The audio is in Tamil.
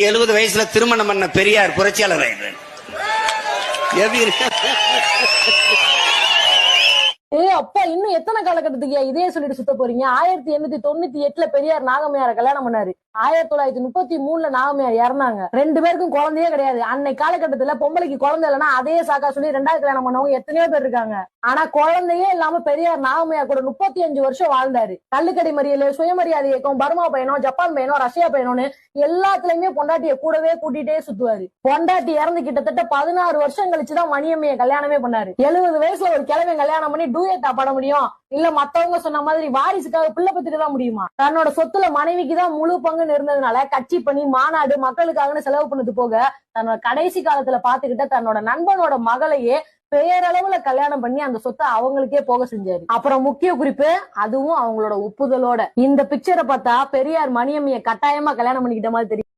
70 வயசுல திருமணம் பண்ண பெரியார் புரட்சியாளர் ஆயிடுறாரு. அப்பா இன்னும் எத்தனை காலகட்டத்துக்கு இதே சொல்லிட்டு சுத்த போறீங்க? 1898 பெரியார் நாகம்மையார கல்யாணம் பண்ணாரு. 1933 நாகம்மையார் இறந்தாங்க. 2 பேருக்கும் குழந்தையே கிடையாது. அன்னைக்கு காலகட்டத்துல பொம்பளைக்கு குழந்தை இல்லைன்னா அதே சாக்கா சொல்லி 2வது கல்யாணம் பண்ணவங்க எத்தனையோ பேர் இருக்காங்க. ஆனா குழந்தையே இல்லாம பெரியார் நாகம்மையார் கூட 35 வருஷம் வாழ்ந்தாரு. கள்ளுக்கடை மறியல், சுயமரியாதை இயக்கம், பர்மா பயணம், ஜப்பான் பயணம், ரஷ்யா பயணம்னு எல்லாத்துலயுமே பொண்டாட்டிய கூடவே கூட்டிட்டே சுத்துவாரு. பொண்டாட்டி இறந்து கிட்டத்தட்ட 16 வருஷம் கழிச்சுதான் மணியம்மைய கல்யாணமே பண்ணாரு. 70 வயசுல ஒரு கிழமை கல்யாணம் பண்ணி டூயட்டா பாட முடியும்? இல்ல மத்தவங்க சொன்ன மாதிரி வாரிசுக்காக பிள்ளை பத்துக்கு தான் முடியுமா? தன்னோட சொத்துல மனைவிக்கு தான் முழு பங்குன்னு இருந்ததுனால கட்சி பண்ணி மாநாடு மக்களுக்காக செலவு பண்ணது போக தன்னோட கடைசி காலத்துல பாத்துக்கிட்ட தன்னோட நண்பனோட மகளையே பேரளவுல கல்யாணம் பண்ணி அந்த சொத்தை அவங்களுக்கே போக செஞ்சாரு. அப்புறம் முக்கிய குறிப்பு, அதுவும் அவங்களோட ஒப்புதலோட. இந்த பிக்சரை பார்த்தா பெரியார் மணியம்மைய கட்டாயமா கல்யாணம் பண்ணிக்கிட்ட மாதிரி தெரியும்.